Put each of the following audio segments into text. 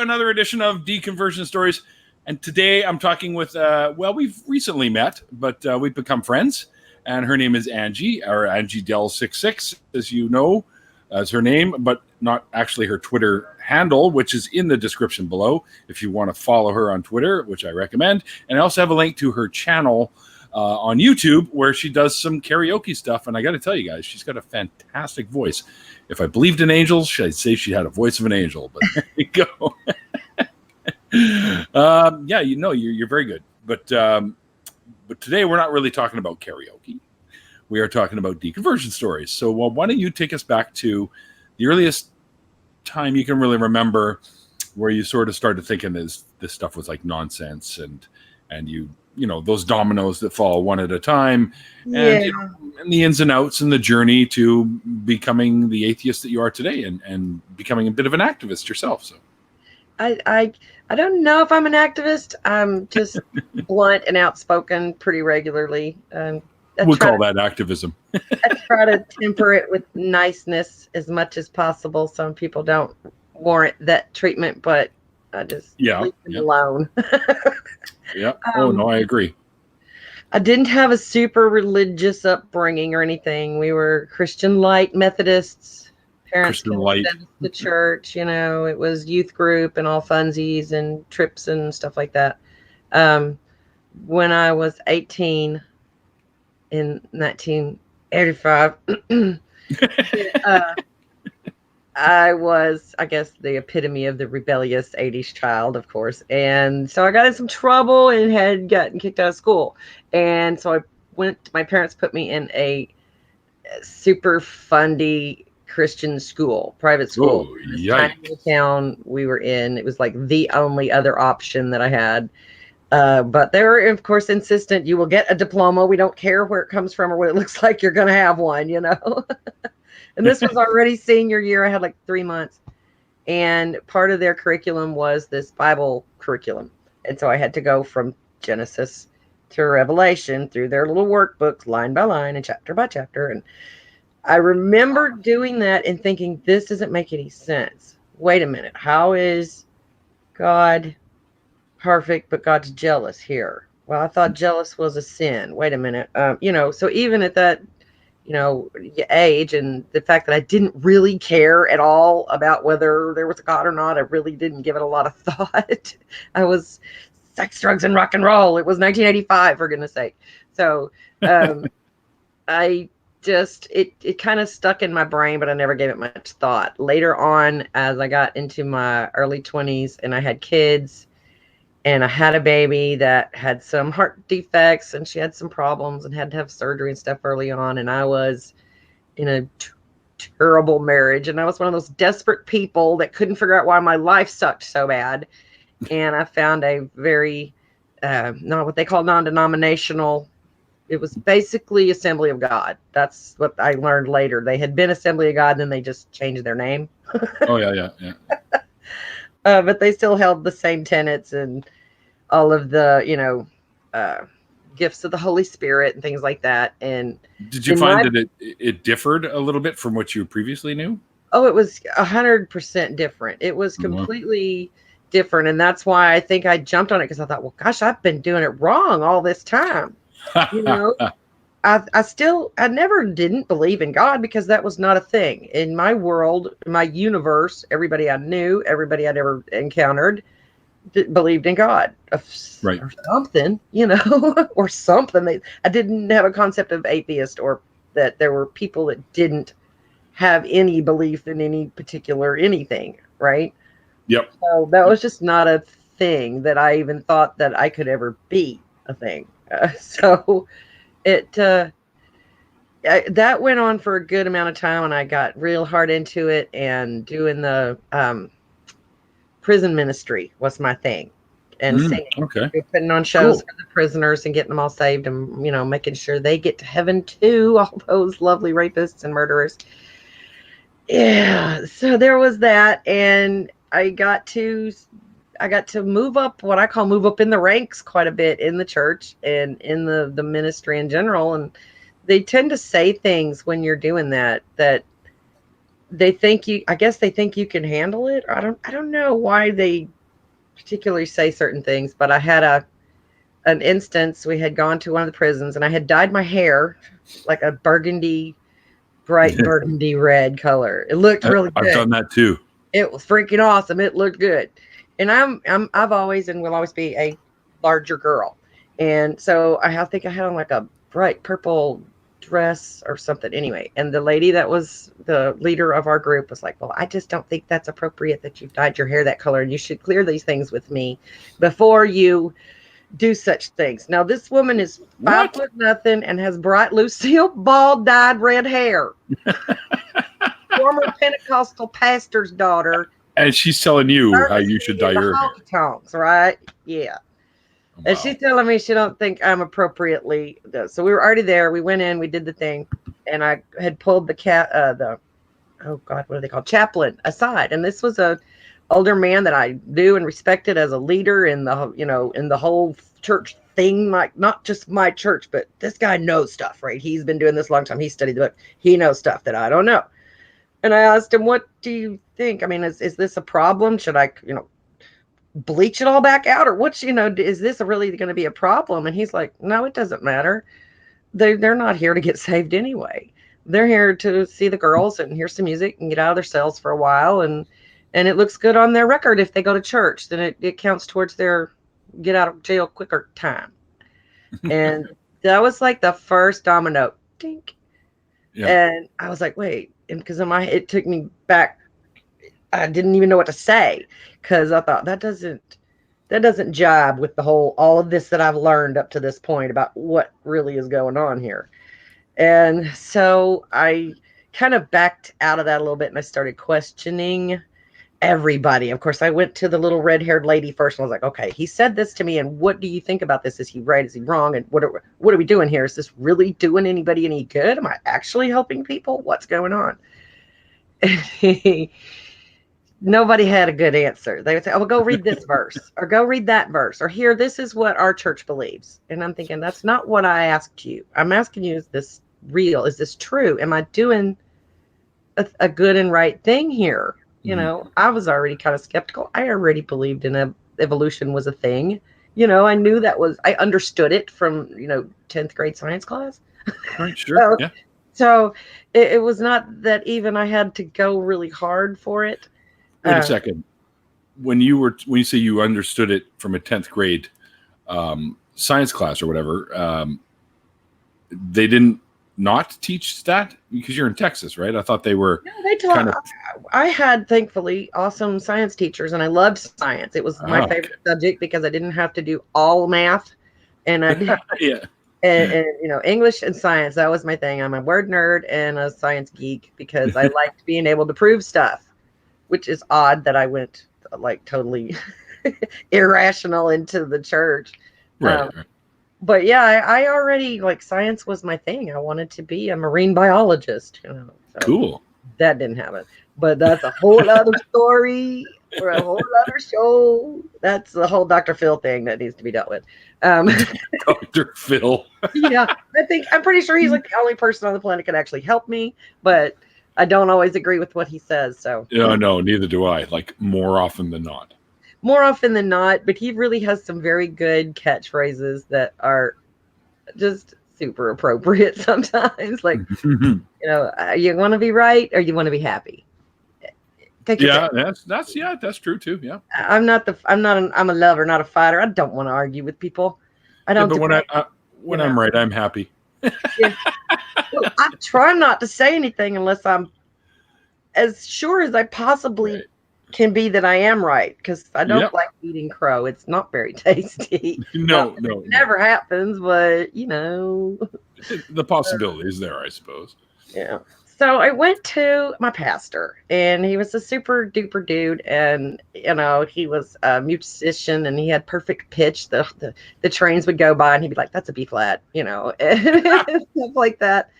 Another edition of Deconversion Stories. And today I'm talking with, we've recently met, but we've become friends. And her name is Angie, or AngieDell66, as you know, as her name, but not actually her Twitter handle, which is in the description below if you want to follow her on Twitter, which I recommend. And I also have a link to her channel on YouTube where she does some karaoke stuff. And I got to tell you guys, she's got a fantastic voice. If I believed in angels, I'd say she had a voice of an angel, but there you go. Yeah, you know, you're very good. But today we're not really talking about karaoke. We are talking about deconversion stories. So why don't you take us back to the earliest time you can really remember where you sort of started thinking this stuff was like nonsense and you know, those dominoes that fall one at a time, and, you know, and the ins and outs and the journey to becoming the atheist that you are today and becoming a bit of an activist yourself. So I don't know if I'm an activist. I'm just blunt and outspoken pretty regularly. We'll call that activism. I try to temper it with niceness as much as possible. Some people don't warrant that treatment, but I just leave them alone. Yeah. Oh, no, I agree. I didn't have a super religious upbringing or anything. We were Christian light Methodists. Parents Christian light. Sent us to church, you know, it was youth group and all funsies and trips and stuff like that. When I was 18 in 1985, I was, I guess, the epitome of the rebellious 80s child, of course. And so I got in some trouble and had gotten kicked out of school. And so my parents put me in a super fundy Christian school, private school. Oh, yikes. Tiny town we were in. It was like the only other option that I had. But they were, of course, insistent you will get a diploma. We don't care where it comes from or what it looks like. You're going to have one, you know. And this was already senior year. I had like 3 months. And part of their curriculum was this Bible curriculum. And so I had to go from Genesis to Revelation through their little workbooks, line by line and chapter by chapter. And I remember doing that and thinking, this doesn't make any sense. Wait a minute. How is God perfect, but God's jealous here? Well, I thought jealous was a sin. Wait a minute. You know, so even at that, you know, age, and the fact that I didn't really care at all about whether there was a God or not, I really didn't give it a lot of thought. I was sex, drugs, and rock and roll. It was 1985, for goodness sake. So I just, it kind of stuck in my brain, but I never gave it much thought. Later on, as I got into my early 20s and I had kids, and I had a baby that had some heart defects and she had some problems and had to have surgery and stuff early on. And I was in a terrible marriage. And I was one of those desperate people that couldn't figure out why my life sucked so bad. And I found a very, not what they call non-denominational. It was basically Assembly of God. That's what I learned later. They had been Assembly of God, and then they just changed their name. Oh, yeah. But they still held the same tenets and all of the, you know, gifts of the Holy Spirit and things like that. And did you find that it differed a little bit from what you previously knew? Oh, it was 100% different. It was completely different. And that's why I think I jumped on it, because I thought, well, gosh, I've been doing it wrong all this time. You know, I never didn't believe in God, because that was not a thing in my world, my universe. Everybody I knew, everybody I'd ever encountered believed in God, right, or something, you know, or something. I didn't have a concept of atheist, or that there were people that didn't have any belief in any particular anything. Right. Yep. So that was just not a thing that I even thought that I could ever be a thing. So it that went on for a good amount of time, and I got real hard into it, and doing the prison ministry was my thing, and singing. Okay. Putting on shows for the prisoners and getting them all saved, and, you know, making sure they get to heaven too, all those lovely rapists and murderers. Yeah, so there was that, and I got to move up, what I call move up in the ranks quite a bit in the church and in the ministry in general. And they tend to say things when you're doing that I guess they think you can handle it. I don't know why they particularly say certain things, but I had an instance. We had gone to one of the prisons, and I had dyed my hair like a bright burgundy red color. It looked really I've good. done that too. It was freaking awesome. It looked good. And I've always and will always be a larger girl. And so I think I had on like a bright purple dress or something anyway. And the lady that was the leader of our group was like, well, I just don't think that's appropriate that you've dyed your hair that color. And you should clear these things with me before you do such things. Now, this woman is 5'0" and has bright Lucille Ball dyed red hair. Former Pentecostal pastor's daughter. And she's telling you how you should dye your hair. Tonks, right? Yeah. Wow. And she's telling me she don't think I'm appropriately. So we were already there. We went in, we did the thing, and I had pulled oh God, what are they called? Chaplain aside. And this was a older man that I knew and respected as a leader in the whole church thing, like not just my church, but this guy knows stuff, right? He's been doing this a long time. He studied the book. He knows stuff that I don't know. And I asked him, what do you think? I mean, is this a problem? Should I, bleach it all back out, or is this really going to be a problem? And he's like, no, it doesn't matter. They're not here to get saved anyway. They're here to see the girls and hear some music and get out of their cells for a while. And it looks good on their record. If they go to church, then it counts towards their get out of jail quicker time. And that was like the first domino. Dink. Yeah. And I was like, wait. And because it took me back. I didn't even know what to say, because I thought that doesn't jibe with all of this that I've learned up to this point about what really is going on here. And so I kind of backed out of that a little bit, and I started questioning everybody. Of course, I went to the little red-haired lady first and was like, okay, he said this to me, and what do you think about this? Is he right? Is he wrong? And what are we doing here? Is this really doing anybody any good? Am I actually helping people? What's going on? Nobody had a good answer. They would say, oh, well, go read this verse, or go read that verse, or here, this is what our church believes. And I'm thinking, that's not what I asked you. I'm asking you, is this real? Is this true? Am I doing a good and right thing here? I was already kind of skeptical. I already believed in evolution was a thing. I knew I understood it from, 10th grade science class. Right, sure. Yeah. So it was not that even I had to go really hard for it. Wait a second. When you say you understood it from a 10th grade science class or whatever, they didn't not teach that because you're in Texas, right? I thought they were. No, they taught. I had, thankfully, awesome science teachers, and I loved science. It was my favorite subject because I didn't have to do all math, and I yeah. And English and science, that was my thing. I'm a word nerd and a science geek because I liked being able to prove stuff. Which is odd that I went like totally irrational into the church. Right. But yeah, I already science was my thing. I wanted to be a marine biologist. So cool. That didn't happen. But that's a whole other story for a whole other show. That's the whole Dr. Phil thing that needs to be dealt with. Dr. Phil. Yeah, I'm pretty sure he's the only person on the planet that can actually help me. But I don't always agree with what he says. So no, neither do I. More often than not. More often than not, but he really has some very good catchphrases that are just super appropriate sometimes. You want to be right or you want to be happy. That's true too. Yeah. I'm a lover, not a fighter. I don't want to argue with people. I don't. Yeah, but when I'm right, I'm happy. Yeah. Well, I try not to say anything unless I'm as sure as I possibly can be that I am right, because I don't like eating crow. It's not very tasty. No. It never happens, but the possibility is there, I suppose. Yeah. So I went to my pastor, and he was a super duper dude, and he was a musician, and he had perfect pitch. The trains would go by, and he'd be like, "That's a B flat," and stuff like that.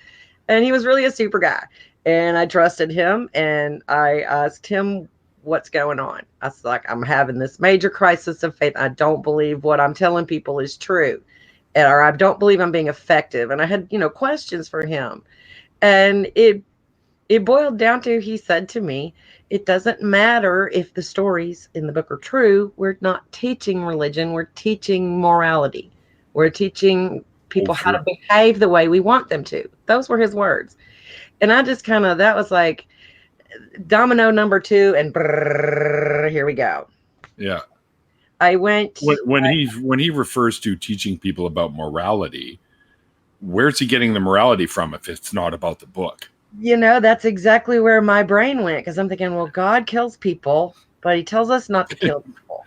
And he was really a super guy, and I trusted him, and I asked him, "What's going on?" I was like, "I'm having this major crisis of faith. I don't believe what I'm telling people is true, or I don't believe I'm being effective." And I had questions for him, and it it boiled down to, he said to me, it doesn't matter if the stories in the book are true. We're not teaching religion. We're teaching morality. We're teaching people how to behave the way we want them to. Those were his words. And I just kind of, that was like domino number 2, and brrr, here we go. Yeah. I went when he refers to teaching people about morality, where's he getting the morality from if it's not about the book? You know, that's exactly where my brain went, because I'm thinking, well, God kills people, but he tells us not to kill people.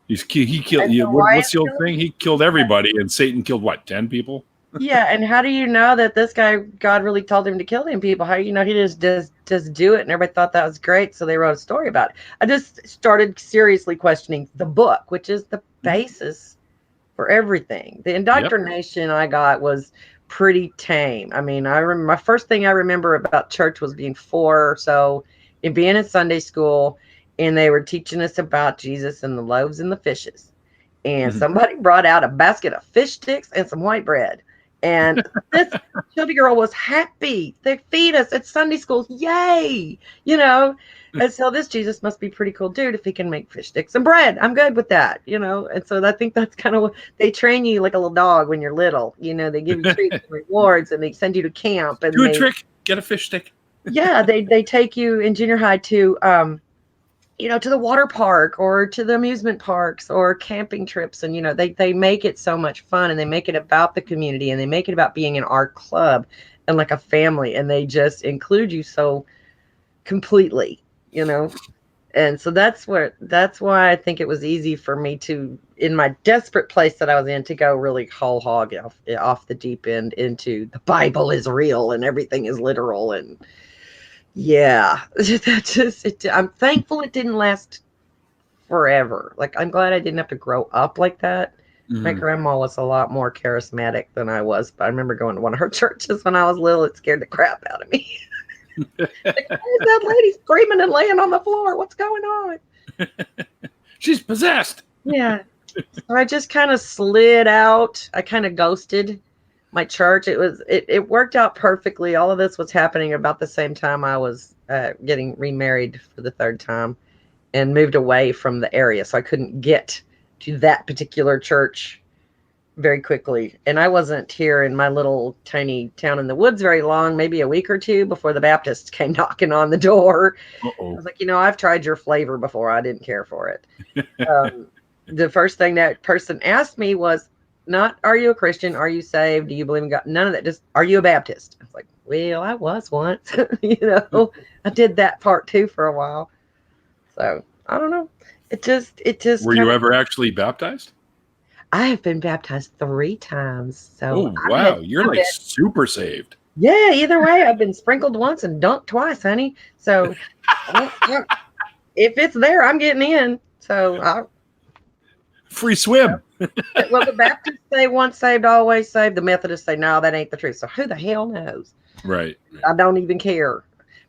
He killed you. What's the old thing? He killed everybody, and Satan killed what, 10 people? Yeah, and how do you know that this guy, God really told him to kill them people? How do you know he just do it? And everybody thought that was great, so they wrote a story about it. I just started seriously questioning the book, which is the basis for everything. The indoctrination I got was pretty tame. I mean, I remember my first thing I remember about church was being 4 or so, and being in Sunday school, and they were teaching us about Jesus and the loaves and the fishes. And somebody brought out a basket of fish sticks and some white bread. And this chubby girl was happy. They feed us at Sunday school. Yay! You know, and so this Jesus must be pretty cool dude if he can make fish sticks and bread. I'm good with that, you know. And so I think that's kind of what they train you like a little dog when you're little. You know, they give you treats and rewards, and they send you to camp. And do a trick, get a fish stick. Yeah, they take you in junior high to you know, to the water park or to the amusement parks or camping trips. And, you know, they make it so much fun, and they make it about the community, and they make it about being in our club and like a family. And they just include you so completely, you know? And so that's why I think it was easy for me to, in my desperate place that I was in, to go really whole hog off the deep end into the Bible is real and everything is literal. And yeah, I'm thankful it didn't last forever. Like, I'm glad I didn't have to grow up like that. My grandma was a lot more charismatic than I was, but I remember going to one of her churches when I was little. It scared the crap out of me. Like, why is that lady screaming and laying on the floor? What's going on? She's possessed. Yeah. So I just kind of slid out. I kind of ghosted my church. It worked out perfectly. All of this was happening about the same time I was getting remarried for the 3rd time and moved away from the area. So I couldn't get to that particular church very quickly. And I wasn't here in my little tiny town in the woods very long, maybe a week or 2 before the Baptists came knocking on the door. Uh-oh. I was like, you know, I've tried your flavor before. I didn't care for it. The first thing that person asked me was, not, are you a Christian? Are you saved? Do you believe in God? None of that. Just, are you a Baptist? I was like, well, I was once. You know, I did that part too for a while. So I don't know. It just. Were you ever actually baptized? I have been baptized 3 times. So oh wow, you're like super saved. Yeah. Either way, I've been sprinkled once and dunked twice, honey. So if it's there, I'm getting in. So free swim. Well, the Baptists say once saved, always saved. The Methodists say, no, that ain't the truth. So who the hell knows? Right. I don't even care.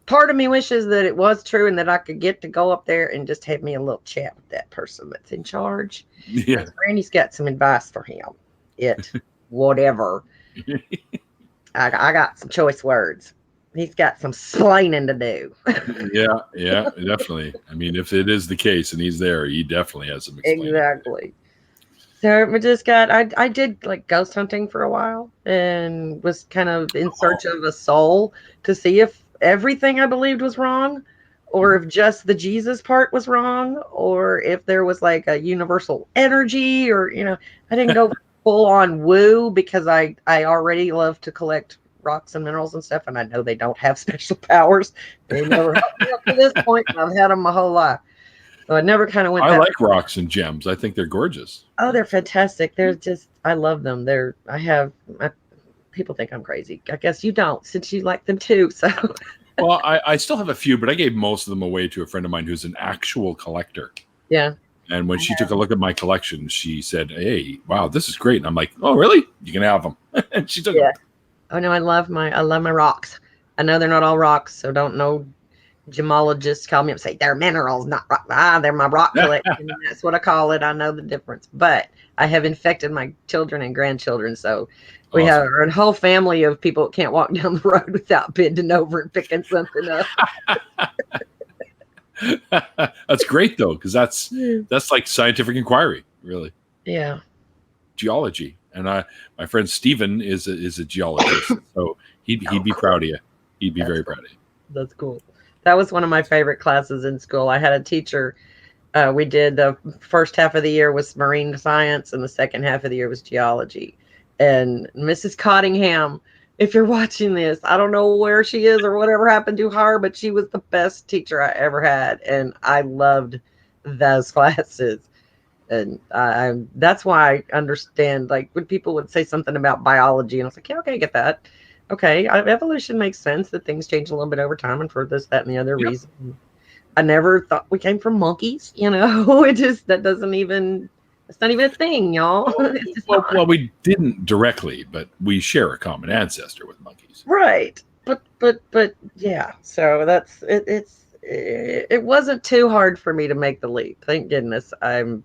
Part of me wishes that it was true and that I could get to go up there and just have me a little chat with that person that's in charge. Yeah. Randy's got some advice for him. Whatever. I got some choice words. He's got some splaining to do. yeah, definitely. I mean, if it is the case and he's there, he definitely has some explaining. Exactly. So we just got, I did like ghost hunting for a while and was kind of in search of a soul to see if everything I believed was wrong, or if just the Jesus part was wrong, or if there was like a universal energy, or, you know, I didn't go full on woo because I already love to collect rocks and minerals and stuff, and I know they don't have special powers. They never helped me up to this point, and I've had them my whole life. So I never kind of went. I like rocks and gems. I think they're gorgeous. Oh, they're fantastic. They're just, I love them. People think I'm crazy. I guess you don't, since you like them too. So. Well, I still have a few, but I gave most of them away to a friend of mine who's an actual collector. Yeah. And when she took a look at my collection, she said, "Hey, wow, this is great." And I'm like, "Oh, really? You can have them." And she took them. Oh no, I love my rocks. I know they're not all rocks, so don't gemologists call me up and say, they're minerals, not rock. They're my rock collection. And that's what I call it. I know the difference. But I have infected my children and grandchildren. So we have a whole family of people that can't walk down the road without bending over and picking something up. That's great, though, because that's like scientific inquiry, really. Yeah. Geology. And my friend Steven is a geologist. So he'd be proud of you. He'd be very proud of you. That's cool. That was one of my favorite classes in school. I had a teacher. We did the first half of the year was marine science, and the second half of the year was geology. And Mrs. Cottingham, if you're watching this, I don't know where she is or whatever happened to her, but she was the best teacher I ever had, and I loved those classes. And that's why I understand, like, when people would say something about biology, and I was like, yeah, okay, I get that. Okay, evolution makes sense that things change a little bit over time, and for this, that, and the other reason. I never thought we came from monkeys, you know. It's not even a thing, y'all. Well, we didn't directly, but we share a common ancestor with monkeys. Right. But yeah. So that's it. It wasn't too hard for me to make the leap. Thank goodness. I'm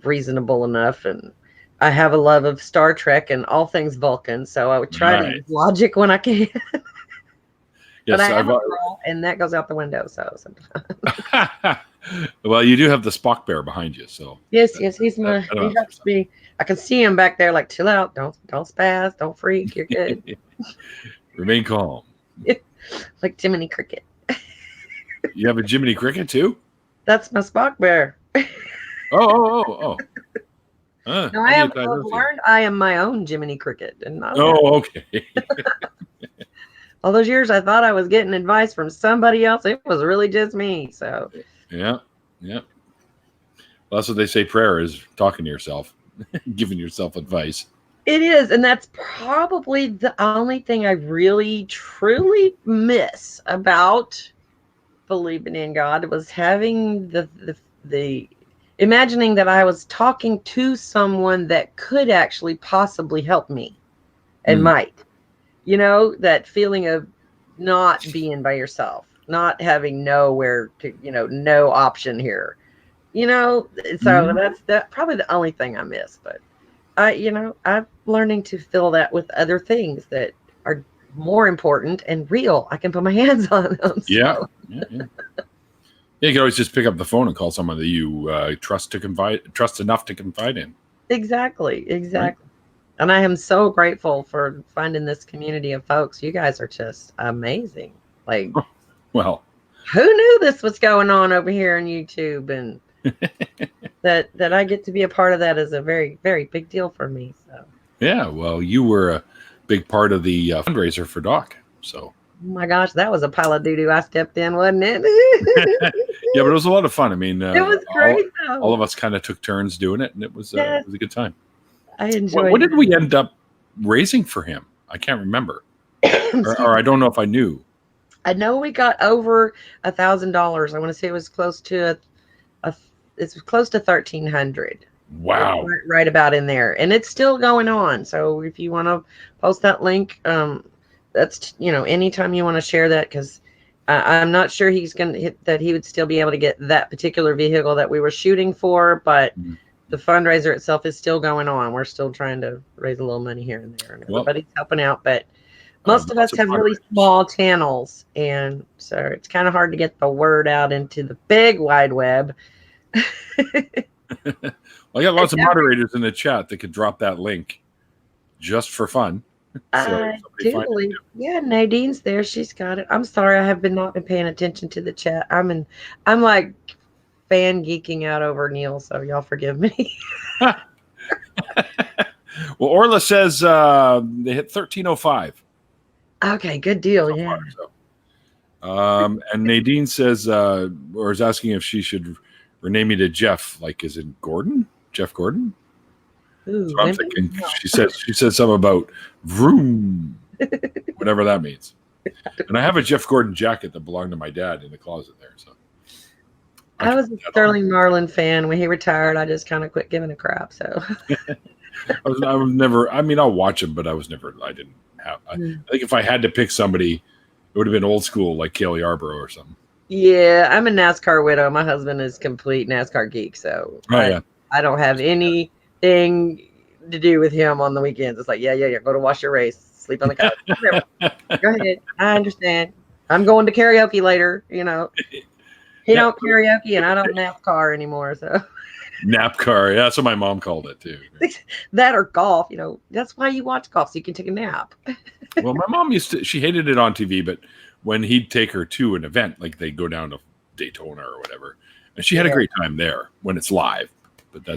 reasonable enough, and I have a love of Star Trek and all things Vulcan. So I would try to use logic when I can. Yes, but I am a girl, and that goes out the window. So sometimes. Well, you do have the Spock bear behind you, so yes, he's my. He helps me. I can see him back there, like, chill out, don't spaz, don't freak, you're good. Remain calm. Like Jiminy Cricket. You have a Jiminy Cricket too? That's my Spock bear. Oh. No, I have learned I am my own Jiminy Cricket, and okay. All those years I thought I was getting advice from somebody else. It was really just me. So yeah. Well, that's what they say. Prayer is talking to yourself, giving yourself advice. It is, and that's probably the only thing I really truly miss about believing in God was having the imagining that I was talking to someone that could actually possibly help me and might. You know, that feeling of not being by yourself, not having nowhere to, no option here, so that's probably the only thing I miss. But I'm learning to fill that with other things that are more important and real. I can put my hands on them. So. Yeah. You can always just pick up the phone and call someone that you trust enough to confide in. Exactly. Right? And I am so grateful for finding this community of folks. You guys are just amazing. Like, well, who knew this was going on over here on YouTube? And that I get to be a part of that is a very, very big deal for me. So yeah, well, you were a big part of the fundraiser for Doc. So oh my gosh, that was a pile of doo-doo I stepped in, wasn't it? Yeah, but it was a lot of fun. I mean, it was great. All of us kind of took turns doing it, and it was a good time. I enjoyed. What did we end up raising for him? I can't remember, or I don't know if I knew. I know we got over $1,000. I want to say it was close to close to 1,300. Wow! Right about in there, and it's still going on. So if you want to post that link, that's anytime you want to share that, because I'm not sure he's going to hit that. He would still be able to get that particular vehicle that we were shooting for, but. The fundraiser itself is still going on. We're still trying to raise a little money here and there, and everybody's helping out. But most of us have really small channels, and so it's kind of hard to get the word out into the big wide web. Well, I got lots of moderators in the chat that could drop that link just for fun. I do believe, Nadine's there. She's got it. I'm sorry, I have not been paying attention to the chat. I'm like fan geeking out over Neil, so y'all forgive me. Well, Orla says they hit 1305. Okay, good deal. So yeah. Far, so. And Nadine says, or is asking if she should rename me to Jeff, like is it Gordon? Jeff Gordon? Ooh, so I'm thinking she said something about vroom, whatever that means. And I have a Jeff Gordon jacket that belonged to my dad in the closet there. So I was a Sterling Marlin fan. When he retired, I just kind of quit giving a crap. So I was never. I mean, I'll watch him, but I didn't have. I think if I had to pick somebody It would have been old school, like Cale Yarborough or something. Yeah, I'm a NASCAR widow. My husband is complete NASCAR geek, so I don't have anything to do with him on the weekends. It's like, yeah. Go to watch your race, sleep on the couch. Go ahead. I understand. I'm going to karaoke later. He don't karaoke, and I don't NASCAR anymore. So NAPCAR. Yeah, that's what my mom called it too. that or golf. That's why you watch golf, so you can take a nap. Well, my mom she hated it on TV, but when he'd take her to an event, like they'd go down to Daytona or whatever, and she had a great time there when it's live. But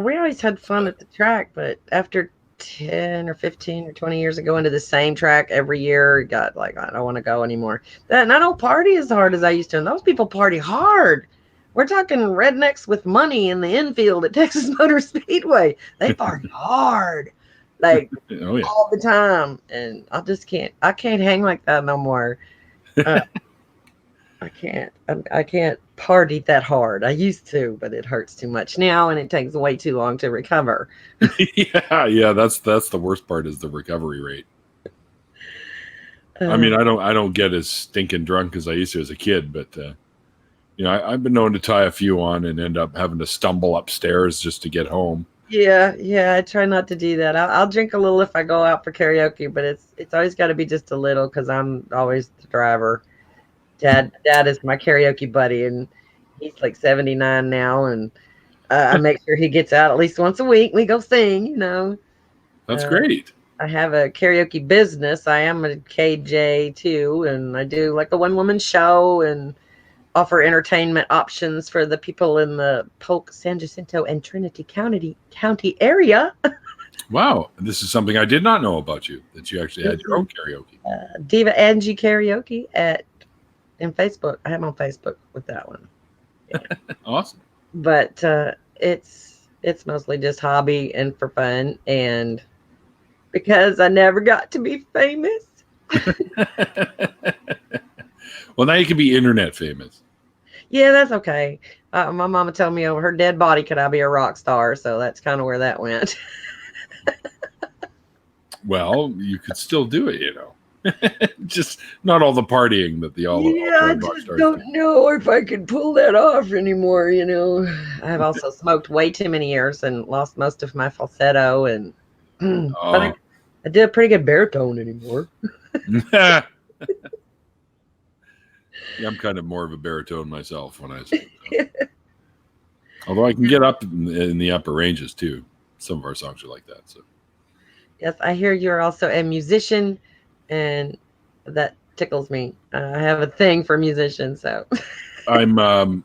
we always had fun at the track, but after 10 or 15 or 20 years of going to the same track every year, it got like, I don't want to go anymore. And I don't party as hard as I used to. And those people party hard. We're talking rednecks with money in the infield at Texas Motor Speedway. They party hard, like all the time. And I can't hang like that no more. I can't party that hard. I used to, but it hurts too much now, and it takes way too long to recover. yeah, that's the worst part is the recovery rate. I mean, I don't get as stinking drunk as I used to as a kid, but I've been known to tie a few on and end up having to stumble upstairs just to get home. Yeah, I try not to do that. I'll drink a little if I go out for karaoke, but it's always got to be just a little because I'm always the driver. Dad is my karaoke buddy, and he's like 79 now, and I make sure he gets out at least once a week. We go sing, That's great. I have a karaoke business. I am a KJ too, and I do like a one-woman show and offer entertainment options for the people in the Polk, San Jacinto, and Trinity County area. Wow, this is something I did not know about you, that you actually had your own karaoke. Diva Angie Karaoke in Facebook. I am on Facebook with that one. Yeah. Awesome. But it's mostly just hobby and for fun, and because I never got to be famous. Well, now you can be internet famous. Yeah, that's okay. My mama told me over her dead body could I be a rock star, so that's kind of where that went. Well, you could still do it, just not all the partying that I just don't know if I can pull that off anymore. I've also smoked way too many years and lost most of my falsetto, and but I did a pretty good baritone anymore. Yeah, I'm kind of more of a baritone myself when I sing. Although I can get up in the upper ranges too. Some of our songs are like that. So. Yes, I hear you're also a musician, and that tickles me. I have a thing for musicians, so. I don't know.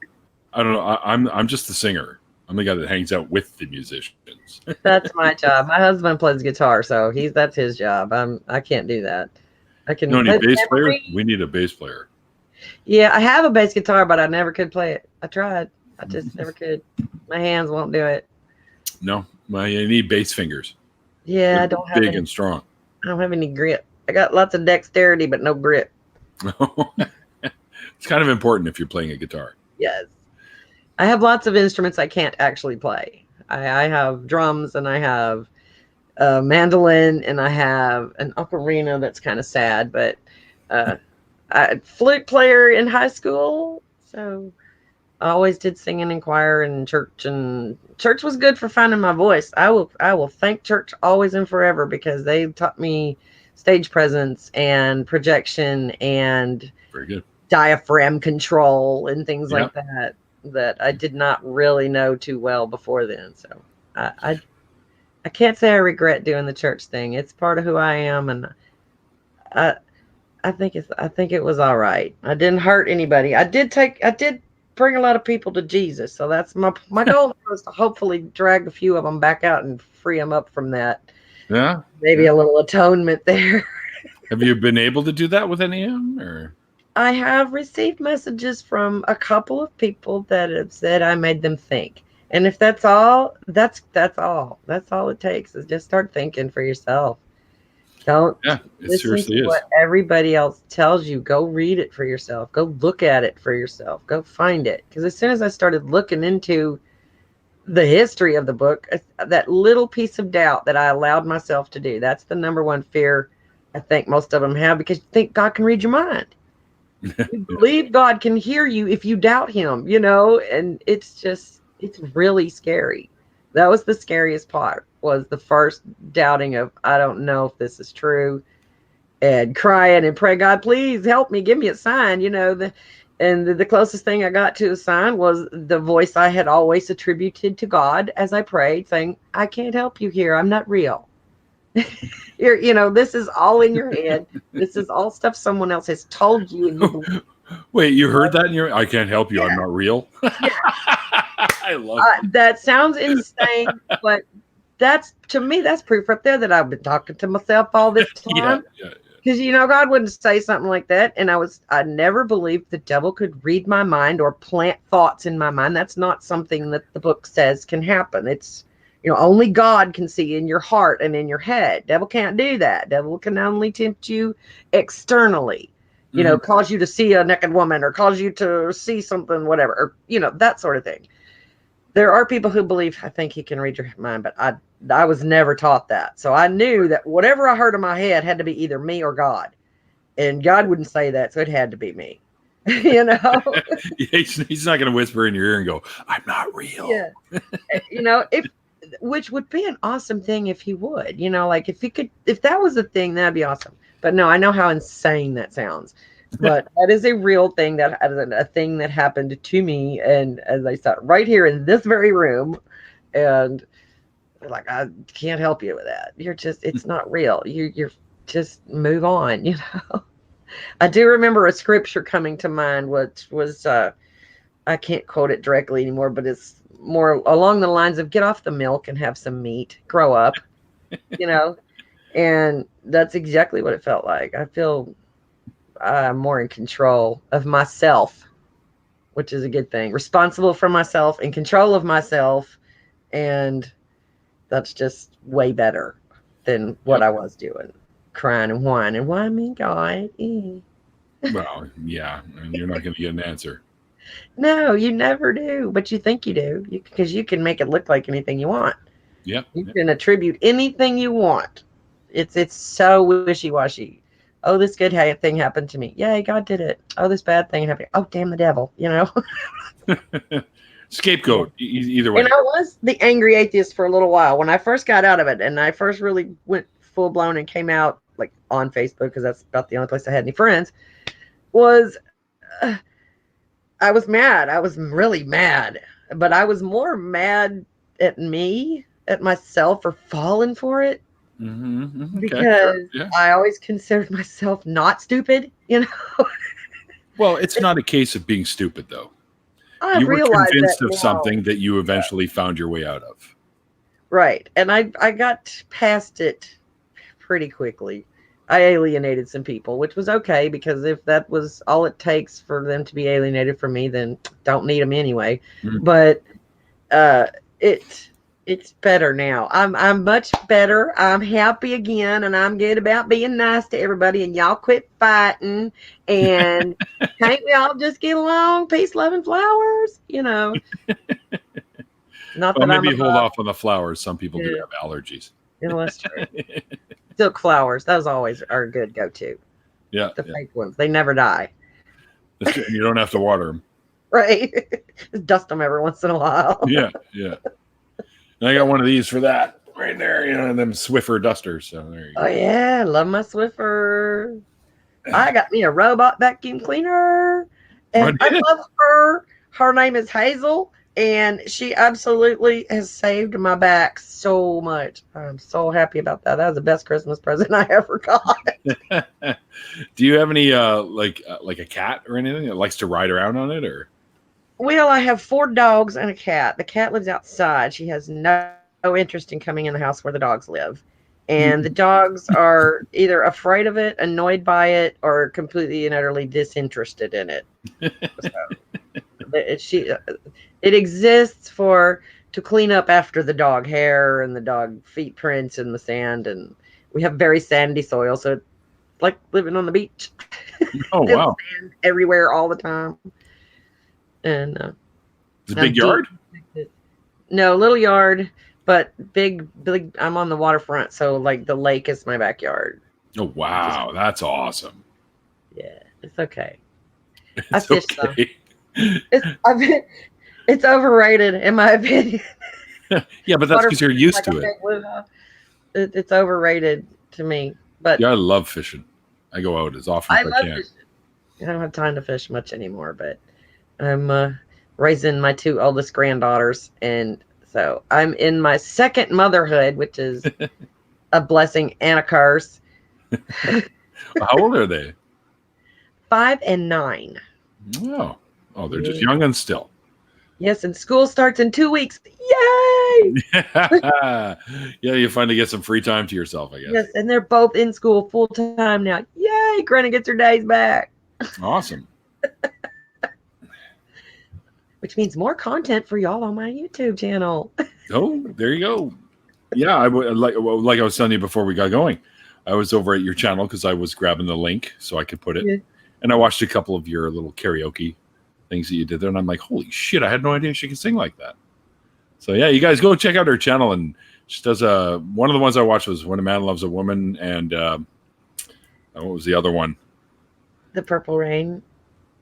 I'm just the singer. I'm the guy that hangs out with the musicians. That's my job. My husband plays guitar, so that's his job. I can't do that. I can. You don't need a bass player? We need a bass player. Yeah, I have a bass guitar, but I never could play it. I tried. I just never could. My hands won't do it. No, you need bass fingers. Yeah, They're I don't have big and strong. I don't have any grip. I got lots of dexterity, but no grip. It's kind of important if you're playing a guitar. Yes. I have lots of instruments I can't actually play. I have drums, and I have a mandolin, and I have an ocarina that's kind of sad, but flute player in high school, so I always did singing in choir and church was good for finding my voice. I will thank church always and forever, because they taught me stage presence and projection and very good diaphragm control and things like that I did not really know too well before then. So I can't say I regret doing the church thing. It's part of who I am, and I think it was all right. I didn't hurt anybody. I did bring a lot of people to Jesus. So that's my goal was to hopefully drag a few of them back out and free them up from that. Yeah. Maybe a little atonement there. Have you been able to do that with any of them, or? I have received messages from a couple of people that have said I made them think. And if that's all, that's all. That's all it takes, is just start thinking for yourself. Don't listen to what everybody else tells you. Go read it for yourself. Go look at it for yourself. Go find it. Because as soon as I started looking into the history of the book, that little piece of doubt that I allowed myself to do, that's the number one fear I think most of them have, because you think God can read your mind. You believe God can hear you if you doubt him, and it's really scary. That was the scariest part, was the first doubting of, I don't know if this is true, and crying and pray, God, please help me, give me a sign, the closest thing I got to a sign was the voice I had always attributed to God as I prayed, saying, I can't help you here. I'm not real. This is all in your head. This is all stuff someone else has told you, and you believe. Wait, you heard that? And I can't help you. Yeah. I'm not real. Yeah. I love that. Sounds insane, but to me, that's proof right there that I've been talking to myself all this time. Yeah. Because, God wouldn't say something like that. And I never believed the devil could read my mind or plant thoughts in my mind. That's not something that the book says can happen. It's, only God can see in your heart and in your head. Devil can't do that. Devil can only tempt you externally, cause you to see a naked woman, or cause you to see something, whatever, or, that sort of thing. There are people who believe, I think he can read your mind, but I was never taught that. So I knew that whatever I heard in my head had to be either me or God. And God wouldn't say that, so it had to be me. He's not going to whisper in your ear and go, I'm not real. Yeah. Which would be an awesome thing if he would, like if that was a thing, that'd be awesome. But no, I know how insane that sounds. But that is a real thing, a thing that happened to me, and as I said, right here in this very room, and like, I can't help you with that. It's not real. You're just move on. I do remember a scripture coming to mind, which was I can't quote it directly anymore, but it's more along the lines of, get off the milk and have some meat, grow up, and that's exactly what it felt like. I feel I'm more in control of myself, which is a good thing. Responsible for myself, in control of myself, and that's just way better than what I was doing, crying and whining. Why me, God? Well, yeah, and you're not going to get an answer. No, you never do, but you think you do, because you can make it look like anything you want. Yeah, you can attribute anything you want. It's so wishy-washy. Oh, this good thing happened to me. Yay, God did it. Oh, this bad thing happened. Oh, damn the devil. Scapegoat, either way. And I was the angry atheist for a little while when I first got out of it, and I first really went full blown and came out like on Facebook, because that's about the only place I had any friends. Was I was mad. I was really mad, but I was more mad at me, at myself, for falling for it. Okay, because sure. Yeah. I always considered myself not stupid, Well, it's not a case of being stupid, though. You were convinced of something that you eventually found your way out of. Right. And I got past it pretty quickly. I alienated some people, which was okay, because if that was all it takes for them to be alienated from me, then don't need them anyway. But it's better now. I'm much better. I'm happy again, and I'm good about being nice to everybody, and y'all quit fighting, and can't we all just get along? Peace, love, and flowers, Not well, that maybe hold off on the flowers. Some people do have allergies. Yeah, that's true. Silk flowers, those always are a good go-to. Yeah. The fake ones, they never die. You don't have to water them. Right. Just dust them every once in a while. Yeah. And I got one of these for that right there, and them Swiffer dusters. So there you go. Oh yeah, love my Swiffer. I got me a robot vacuum cleaner, and I love her. Her name is Hazel, and she absolutely has saved my back so much. I'm so happy about that. That was the best Christmas present I ever got. Do you have any like a cat or anything that likes to ride around on it, or? Well, I have 4 dogs and a cat. The cat lives outside. She has no interest in coming in the house where the dogs live. And the dogs are either afraid of it, annoyed by it, or completely and utterly disinterested in it. It exists to clean up after the dog hair and the dog feet prints in the sand. And we have very sandy soil, so it's like living on the beach. Oh, wow. Sand everywhere all the time. And it's a big yard? No, little yard, but big. I'm on the waterfront, so like the lake is my backyard. Oh, wow. That's awesome. Yeah, it's okay. I It's fish some. okay. It's overrated in my opinion. Yeah, but that's because you're Butterfishing used like a to it. big woo-ha. It's overrated to me. But Yeah, I love fishing. I go out as often I as I love can. fishing. I don't have time to fish much anymore, but I'm raising my two oldest granddaughters, and so I'm in my second motherhood, which is a blessing and a curse. How old are they? 5 and 9. Oh, oh, they're just Yeah. young and still. Yes, and school starts in 2 weeks. Yay! Yeah, you finally get some free time to yourself, I guess. Yes, and they're both in school full time now. Yay! Granny gets her days back. Awesome. Which means more content for y'all on my YouTube channel. Oh, there you go. Yeah, I would like I was telling you before we got going. I was over at your channel because I was grabbing the link so I could put it, Yeah. and I watched a couple of your little karaoke things that you did there, and I'm like, holy shit! I had no idea she could sing like that. So yeah, you guys go check out her channel, and she does one of the ones I watched was When a Man Loves a Woman, and what was the other one? The Purple Rain.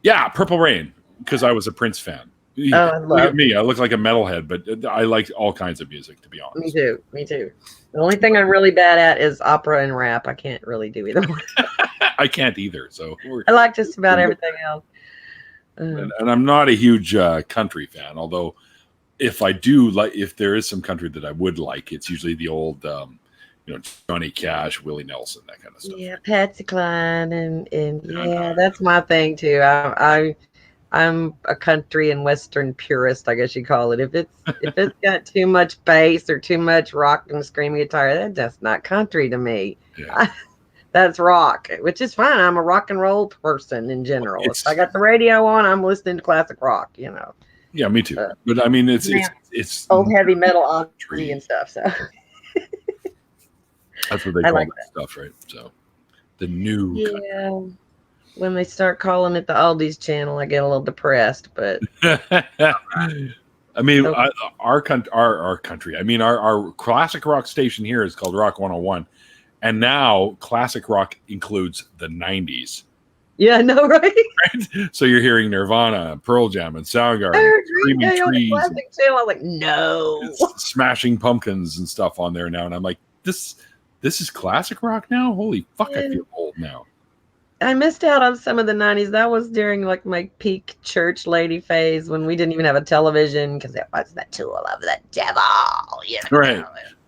Yeah, Purple Rain, because I was a Prince fan. Oh, I Look at love. me. I look like a metalhead, but I like all kinds of music, to be honest. Me too. Me too. The only thing I'm really bad at is opera and rap. I can't really do either one. I can't either. So I like just about everything else. and I'm not a huge country fan, although if I do like, if there is some country that I would like, it's usually the old, Johnny Cash, Willie Nelson, that kind of stuff. Yeah, Patsy Cline and yeah, that's my thing too. I'm a country and western purist, I guess you call it. If it's got too much bass or too much rock and screaming guitar, that's not country to me. Yeah. That's rock, which is fine. I'm a rock and roll person in general. It's- If I got the radio on, I'm listening to classic rock, Yeah, me too. But I mean, it's old heavy metal country. Ozzy and stuff. So That's what they call that stuff, right? So the new country. yeah. When they start calling it the Oldies channel, I get a little depressed. But I mean, Okay. our country. I mean, our classic rock station here is called Rock 101, and now classic rock includes the 90s. yeah, I know, right? Right? So you're hearing Nirvana, Pearl Jam, and Soundgarden, Screaming Trees, classic channel. I was like, no. Smashing Pumpkins and stuff on there now, and I'm like, this is classic rock now. Holy fuck! I feel old now. I missed out on some of the 90s. That was during like my peak church lady phase when we didn't even have a television because it was the tool of the devil. Right.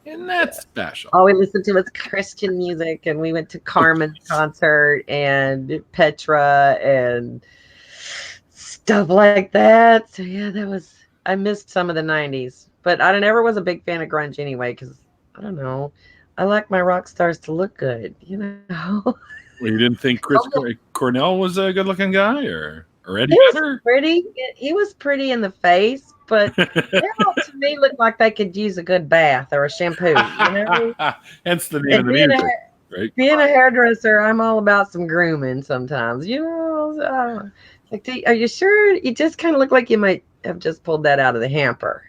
And that's special. All we listened to was Christian music, and we went to Carmen's concert and Petra and stuff like that. So yeah, I missed some of the 90s, but I never was a big fan of grunge anyway because I don't know. I like my rock stars to look good, Well, you didn't think Chris Cornell was a good-looking guy, or Eddie He was Vedder? pretty. He was pretty in the face, but they all to me looked like they could use a good bath or a shampoo. Hence the name And of the music, right? being a hairdresser, I'm all about some grooming sometimes. Like, are you sure? You just kind of look like you might have just pulled that out of the hamper.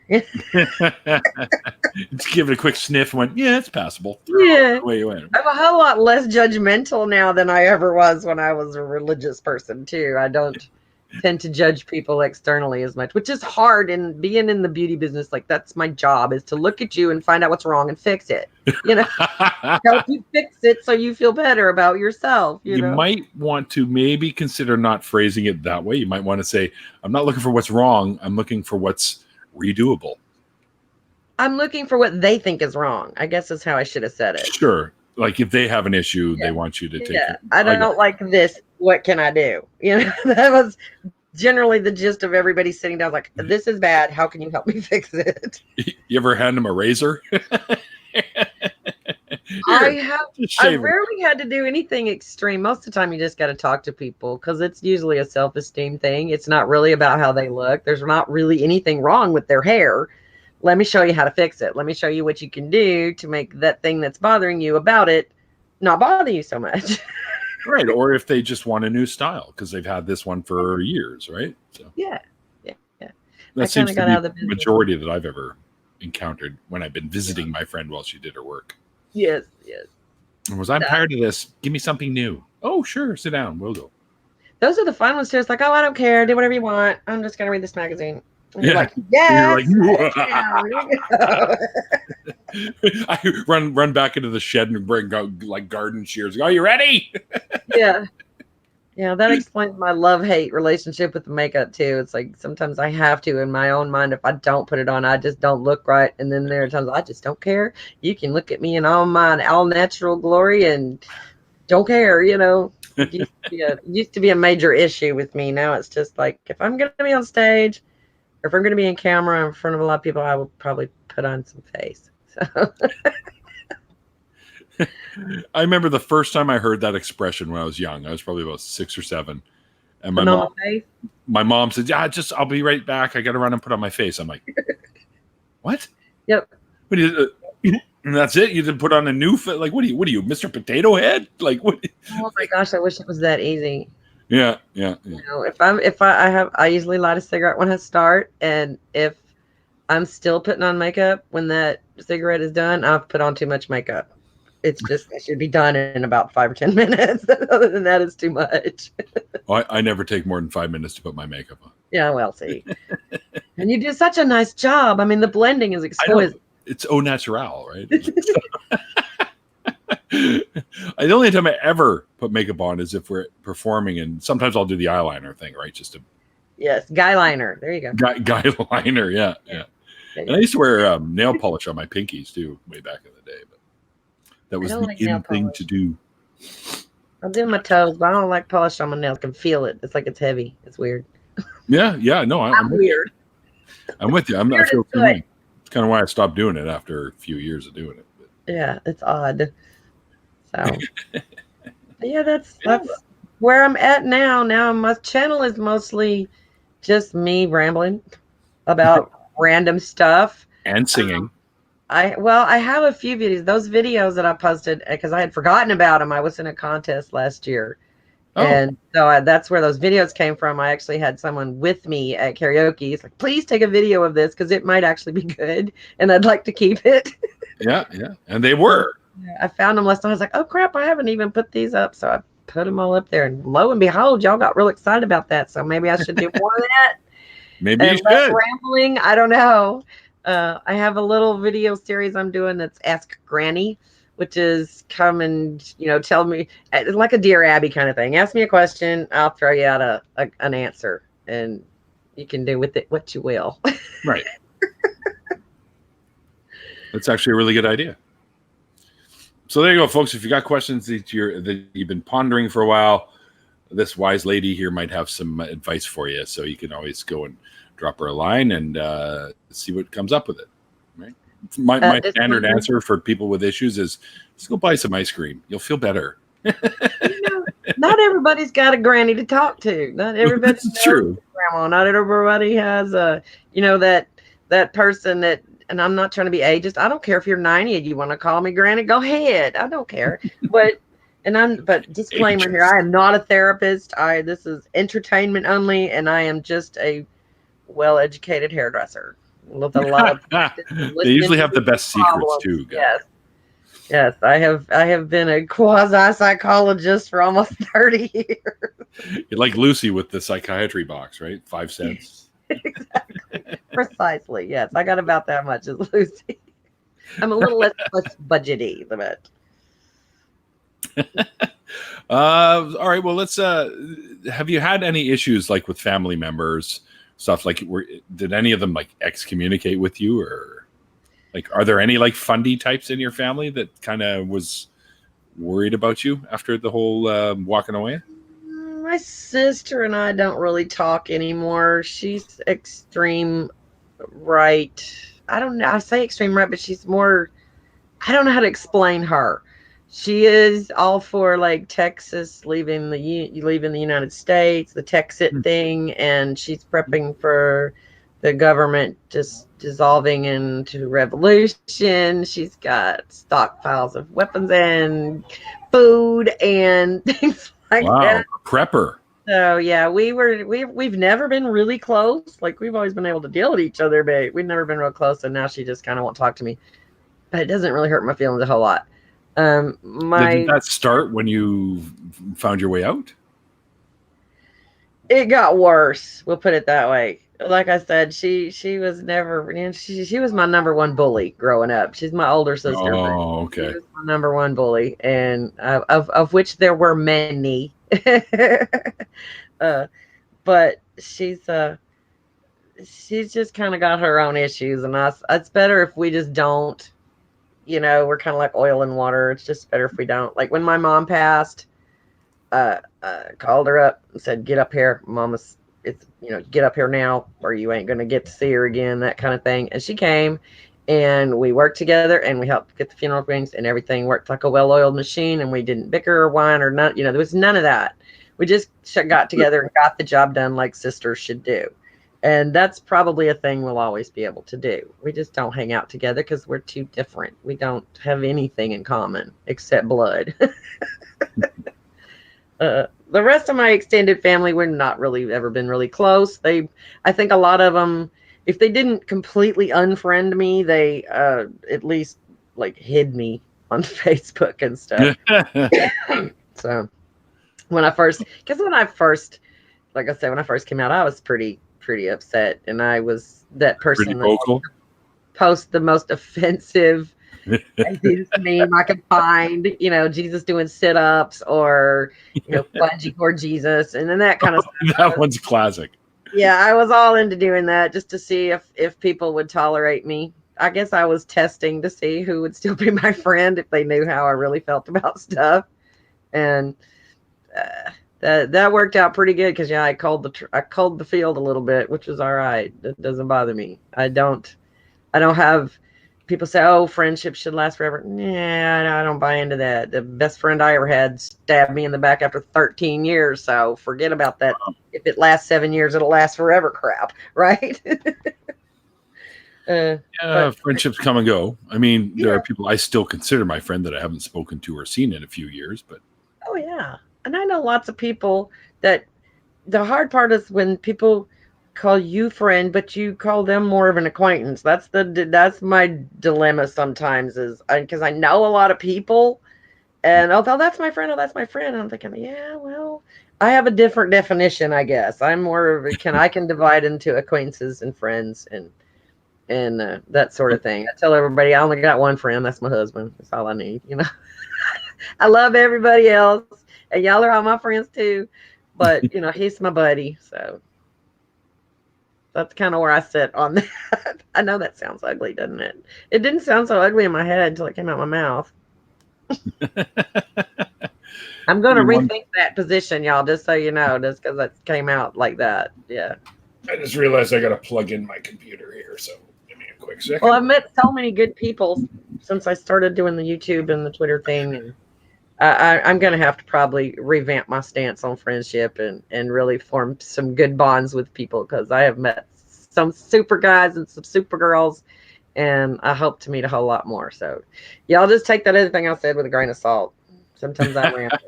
Just give it a quick sniff and went, yeah, it's passable. Yeah. Away you went. I'm a whole lot less judgmental now than I ever was when I was a religious person too. I don't tend to judge people externally as much, which is hard in being in the beauty business. Like that's my job is to look at you and find out what's wrong and fix it. Help you fix it so you feel better about yourself. You might want to maybe consider not phrasing it that way. You might want to say, I'm not looking for what's wrong. I'm looking for what's redoable. I'm looking for what they think is wrong, I guess is how I should have said it. Sure. Like if they have an issue, they want you to take it. I don't like this. What can I do? That was generally the gist of everybody sitting down like, this is bad. How can you help me fix it? You ever hand them a razor? I rarely had to do anything extreme. Most of the time you just got to talk to people because it's usually a self-esteem thing. It's not really about how they look. There's not really anything wrong with their hair. Let me show you how to fix it. Let me show you what you can do to make that thing that's bothering you about it not bother you so much. Right. Or if they just want a new style because they've had this one for years, right? So Yeah. that seems to be the majority that I've ever encountered when I've been visiting my friend while she did her work. Yes. Was I'm tired of this. Give me something new. Oh, sure. Sit down. We'll go. Those are the fun ones too. It's like, oh, I don't care. Do whatever you want. I'm just gonna read this magazine. And you're Yeah. like, yes. You're like, Here you go. I run back into the shed and bring out like garden shears. Are you ready? Yeah. Yeah, that explains my love-hate relationship with the makeup too. It's like sometimes I have to in my own mind. If I don't put it on, I just don't look right. And then there are times I just don't care. You can look at me in all mine, all natural glory, and don't care. It used to be a major issue with me. Now it's just like if I'm going to be on stage or if I'm going to be in camera in front of a lot of people, I will probably put on some face. So. I remember the first time I heard that expression when I was young. I was probably about 6 or 7. And my mom said, "Yeah, I'll be right back. I got to run and put on my face." I'm like, "What?" Yep. And that's it. You didn't put on a new fit. Like, what are you, Mr. Potato Head? Like, what? Oh my gosh, I wish it was that easy. Yeah. I usually light a cigarette when I start, and if I'm still putting on makeup when that cigarette is done, I've put on too much makeup. It's just, I should be done in about 5 or 10 minutes. Other than that, it's too much. I never take more than 5 minutes to put my makeup on. Yeah, well, see. And you do such a nice job. I mean, the blending is exquisite. It's au naturel, right? The only time I ever put makeup on is if we're performing, and sometimes I'll do the eyeliner thing, right? Yes, guy liner. There you go. Guy liner, yeah. And I used to wear nail polish on my pinkies too, way back in the day. But that was the in thing to do. I'll do my toes, but I don't like polish on my nails. I can feel it. It's like it's heavy. It's weird. Yeah. No, I'm weird. I'm with you. I feel the same. It's kind of why I stopped doing it after a few years of doing it. But. Yeah, it's odd. So, yeah, that's where I'm at now. Now my channel is mostly just me rambling about random stuff and singing. I have a few videos. Those videos that I posted because I had forgotten about them. I was in a contest last year. Oh. And so that's where those videos came from. I actually had someone with me at karaoke. He's like, please take a video of this because it might actually be good. And I'd like to keep it. Yeah. And they were. I found them last night. I was like, oh, crap, I haven't even put these up. So I put them all up there. And lo and behold, y'all got real excited about that. So maybe I should do more of that. Maybe you should. Rambling. I don't know. I have a little video series I'm doing that's Ask Granny, which is come and, tell me, it's like a Dear Abby kind of thing. Ask me a question, I'll throw you out an answer, and you can do with it what you will. Right. That's actually a really good idea. So there you go, folks. If you got questions that you've been pondering for a while, this wise lady here might have some advice for you. So you can always go and drop her a line and see what comes up with it. Right. My standard answer for people with issues is just go buy some ice cream. You'll feel better. Not everybody's got a granny to talk to. Not everybody knows true. Grandma. Not everybody has that person that. And I'm not trying to be ageist. I don't care if you're 90 and you want to call me granny. Go ahead. I don't care. But disclaimer here: I am not a therapist. This is entertainment only, and I am just a well-educated hairdresser with a lot of. They usually have the best secrets too, guys. Yes. I have been a quasi psychologist for almost 30 years. You're like Lucy with the psychiatry box, right? 5 cents. Exactly. Precisely. Yes, I got about that much as Lucy. I'm a little less budgety than it. All right. Well, let's. Have you had any issues like with family members? Stuff like did any of them like excommunicate with you, or like are there any like fundy types in your family that kind of was worried about you after the whole walking away? My sister and I don't really talk anymore. She's extreme right. I don't know. I say extreme right, but she's more. I don't know how to explain her. She is all for like Texas leaving the United States, the Texit thing, and she's prepping for the government just dissolving into revolution. She's got stockpiles of weapons and food and things like that. Prepper. So yeah, we've never been really close. Like we've always been able to deal with each other, but we've never been real close. And now she just kind of won't talk to me. But it doesn't really hurt my feelings a whole lot. Did My that start when you found your way out? It got worse. We'll put it that way. Like I said, she was never, she was my number one bully growing up. She's my older sister, but Oh, she okay. was my number one bully, and of which there were many. uh, but she's just kind of got her own issues, and us. It's better if we just don't. We're kind of like oil and water. It's just better if we don't. Like when my mom passed, called her up and said, "Get up here, Mama's. It's get up here now, or you ain't gonna get to see her again." That kind of thing. And she came, and we worked together, and we helped get the funeral arranged, and everything worked like a well-oiled machine. And we didn't bicker or whine or none. There was none of that. We just got together and got the job done like sisters should do. And that's probably a thing we'll always be able to do. We just don't hang out together because we're too different. We don't have anything in common except blood. The rest of my extended family, we're not really ever been really close. I think a lot of them, if they didn't completely unfriend me, they at least like hid me on Facebook and stuff. So when I first, like I said, when I first came out, I was pretty upset, and I was that Pretty person that vocal. post the most offensive atheist meme I could find, Jesus doing sit-ups or, plunging for Jesus and then that kind of stuff. That one's classic. Yeah, I was all into doing that just to see if people would tolerate me. I guess I was testing to see who would still be my friend if they knew how I really felt about stuff. And that worked out pretty good because I called the field a little bit, which was all right. It doesn't bother me. I don't have people say, "Oh, friendship should last forever." Yeah, I don't buy into that. The best friend I ever had stabbed me in the back after 13 years. So forget about that. If it lasts 7 years, it'll last forever crap, right? Friendships come and go. I mean, there Yeah. are people I still consider my friend that I haven't spoken to or seen in a few years, but Oh, yeah. And I know lots of people that the hard part is when people call you friend, but you call them more of an acquaintance. That's my dilemma sometimes is because I know a lot of people and although that's my friend, oh, that's my friend. And I'm thinking, yeah, well, I have a different definition, I guess. I'm more of I can divide into acquaintances and friends and that sort of thing. I tell everybody I only got one friend. That's my husband. That's all I need. I love everybody else, and y'all are all my friends too. But he's my buddy, so that's kind of where I sit on that. I know that sounds ugly, doesn't it? It didn't sound so ugly in my head until it came out my mouth. I'm going to rethink that position, y'all, just so you know, just because it came out like that. Yeah. I just realized I got to plug in my computer here, so give me a quick second. Well, I've met so many good people since I started doing the YouTube and the Twitter thing, and I'm going to have to probably revamp my stance on friendship and really form some good bonds with people because I have met some super guys and some super girls, and I hope to meet a whole lot more. So y'all just take that other thing I said with a grain of salt. Sometimes I'm rambling.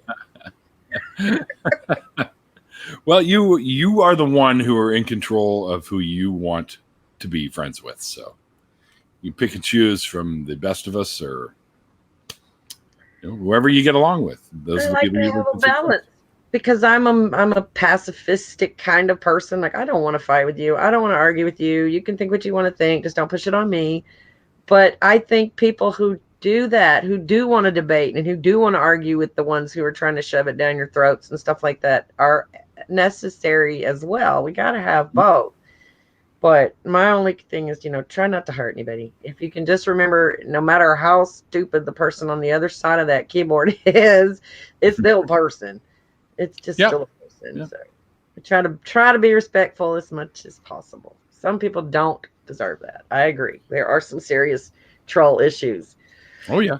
Well, you are the one who are in control of who you want to be friends with. So you pick and choose from the best of us or whoever you get along with. Those I are the like people to you have a balance because I'm a pacifistic kind of person. Like I don't want to fight with you. I don't want to argue with you. You can think what you want to think. Just don't push it on me. But I think people who do that, who do want to debate and who do want to argue with the ones who are trying to shove it down your throats and stuff like that are necessary as well. We got to have both. But my only thing is, try not to hurt anybody. If you can just remember, no matter how stupid the person on the other side of that keyboard is, it's still a person. It's just still a person. Yeah. So try to be respectful as much as possible. Some people don't deserve that. I agree. There are some serious troll issues. Oh yeah.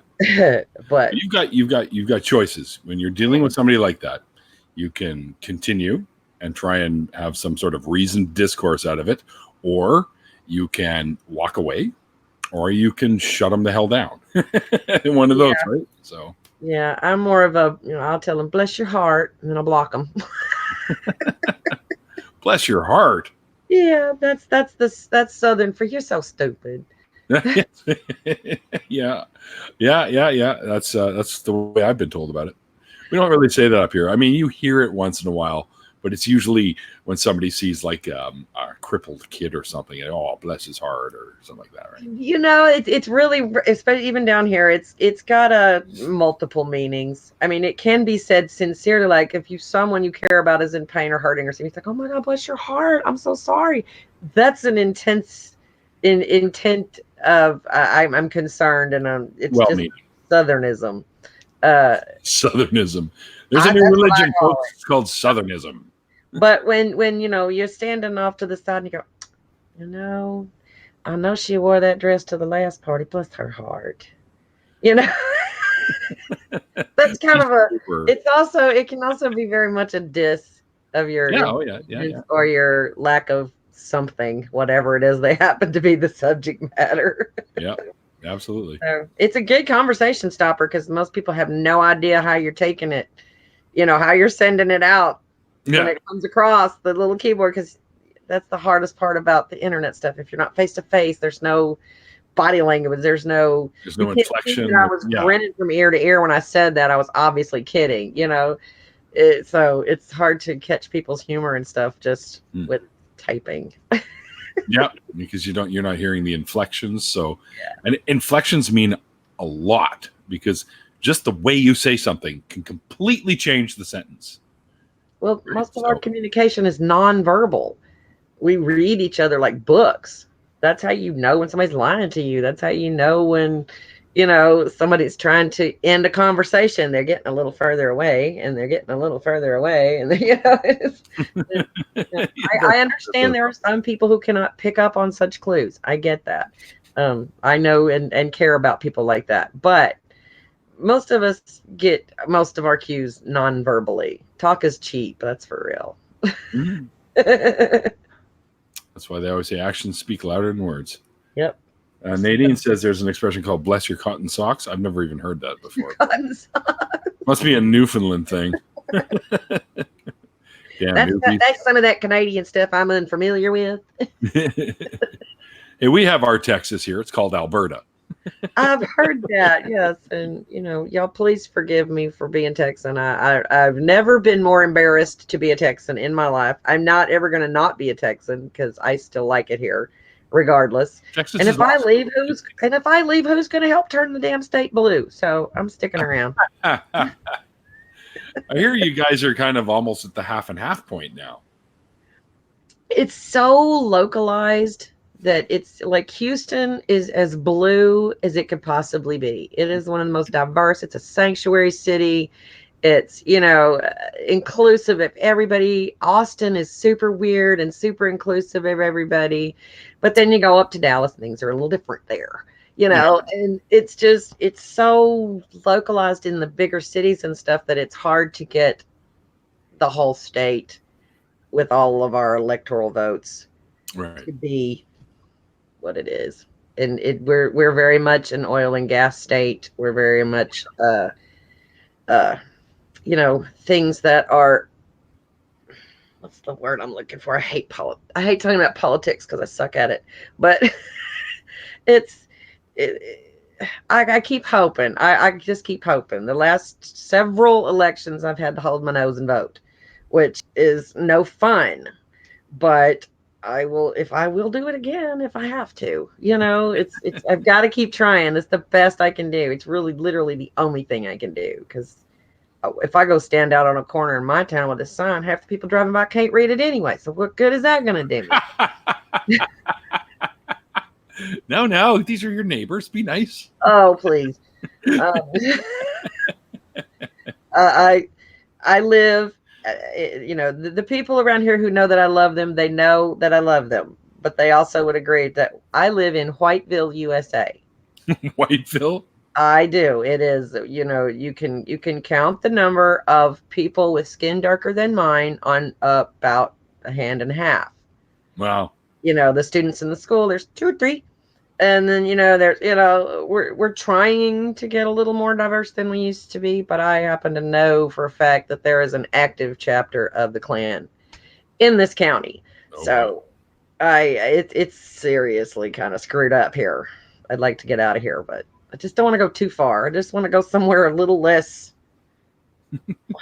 But you've got choices. When you're dealing with somebody like that, you can continue and try and have some sort of reasoned discourse out of it, or you can walk away, or you can shut them the hell down. One of those, right? So yeah, I'm more of a, I'll tell them, bless your heart, and then I'll block them. Bless your heart. Yeah, that's Southern for you're so stupid. Yeah, yeah. That's the way I've been told about it. We don't really say that up here. I mean, you hear it once in a while, but it's usually when somebody sees like a crippled kid or something. And, oh, bless his heart, or something like that, right? It's really, especially even down here, it's got multiple meanings. I mean, it can be said sincerely, like if someone you care about is in pain or hurting or something, it's like, oh my God, bless your heart, I'm so sorry. That's an intense intent of I'm concerned, and it's Well, just meaning Southernism. Southernism. There's a new That's what I religion, call folks. it. It's called Southernism. But when you're standing off to the side and you go, you know, I know she wore that dress to the last party. Bless her heart. You know, that's kind of it can also be very much a diss of your Yeah, oh yeah, or your lack of something, whatever it is they happen to be the subject matter. yeah, absolutely. So it's a good conversation stopper because most people have no idea how you're taking it, how you're sending it out when Yeah, it comes across the little keyboard, because that's the hardest part about the internet stuff. If you're not face to face, there's no body language. there's no You can't see that inflection. I was Yeah, grinning from ear to ear when I said that. I was obviously kidding, so it's hard to catch people's humor and stuff just with typing. yeah, because you're not hearing the inflections. So, and inflections mean a lot because just the way you say something can completely change the sentence. Well, most of our communication is nonverbal. We read each other like books. That's how you know when somebody's lying to you. That's how you know when, somebody's trying to end a conversation. They're getting a little further away, and they're getting a little further away, and I understand there are some people who cannot pick up on such clues. I get that. I know and care about people like that, but most of us get most of our cues non-verbally. Talk is cheap. That's for real. Mm-hmm. That's why they always say actions speak louder than words. Yep. Nadine says there's an expression called "bless your cotton socks." I've never even heard that before. Cotton socks. Must be a Newfoundland thing. Damn, that's some of that Canadian stuff I'm unfamiliar with. Hey, we have our Texas here. It's called Alberta. I've heard that, yes. And, y'all please forgive me for being Texan. I've never been more embarrassed to be a Texan in my life. I'm not ever going to not be a Texan because I still like it here, regardless. Texas and if I leave, who's going to help turn the damn state blue? So I'm sticking around. I hear you guys are kind of almost at the half and half point now. It's so localized that it's like Houston is as blue as it could possibly be. It is one of the most diverse. It's a sanctuary city. It's, inclusive of everybody. Austin is super weird and super inclusive of everybody. But then you go up to Dallas and things are a little different there, and it's so localized in the bigger cities and stuff that it's hard to get the whole state with all of our electoral votes to be what it is. And we're very much an oil and gas state. We're very much things that are, what's the word I'm looking for? I hate talking about politics because I suck at it, but I keep hoping. I just keep hoping. The last several elections I've had to hold my nose and vote, which is no fun, but I will do it again if I have to. It's I've got to keep trying. It's the best I can do. It's really literally the only thing I can do, because if I go stand out on a corner in my town with a sign, half the people driving by can't read it anyway. So what good is that going to do me? No, these are your neighbors. Be nice. Oh, please. I live, the people around here who know that I love them, they know that I love them, but they also would agree that I live in Whiteville, USA. Whiteville? I do. It is, you can count the number of people with skin darker than mine on about a hand and a half. Wow. The students in the school, there's 2 or 3. And then, there's, we're trying to get a little more diverse than we used to be, but I happen to know for a fact that there is an active chapter of the Klan in this county. So it's seriously kind of screwed up here. I'd like to get out of here, but I just don't want to go too far. I just want to go somewhere a little less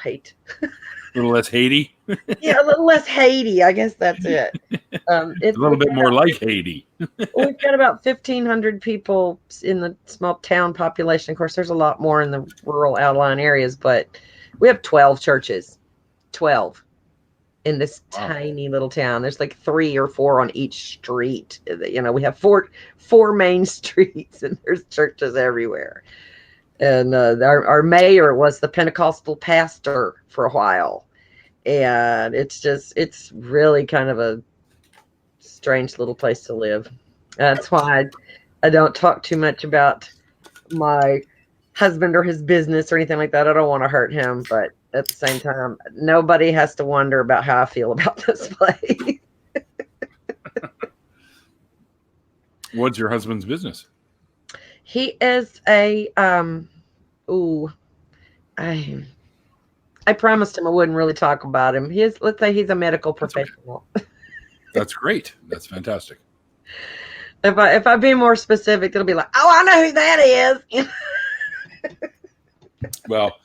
hate. A little less Haiti. Yeah, a little less Haiti. I guess that's it. A little bit more like Haiti. We've got about 1,500 people in the small town population. Of course, there's a lot more in the rural outlying areas, but we have 12 churches. 12 in this tiny little town. There's like 3 or 4 on each street. You know, we have four main streets, and there's churches everywhere. And our mayor was the Pentecostal pastor for a while. And it's really kind of a strange little place to live. That's why I don't talk too much about my husband or his business or anything like that. I don't want to hurt him, but at the same time, nobody has to wonder about how I feel about this place. What's your husband's business? He is a I promised him I wouldn't really talk about him. Let's say he's a medical professional. That's great. That's fantastic. If I be more specific, it'll be like, oh, I know who that is. Well,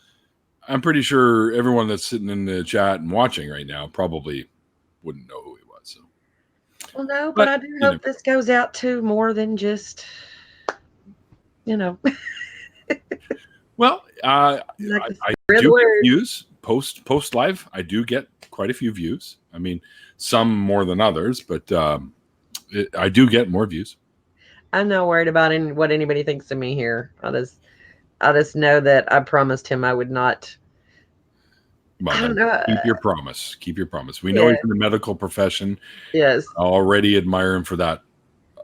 I'm pretty sure everyone that's sitting in the chat and watching right now probably wouldn't know who he was. So. Well, no, but I do hope this goes out to more than just, you know. Well, I do get views post live. I do get quite a few views. I mean, some more than others, but I do get more views. I'm not worried about what anybody thinks of me here. I just know that I promised him I would not. Well, I don't know. Keep your promise. Keep your promise. We know he's in the medical profession. Yes. I already admire him for that.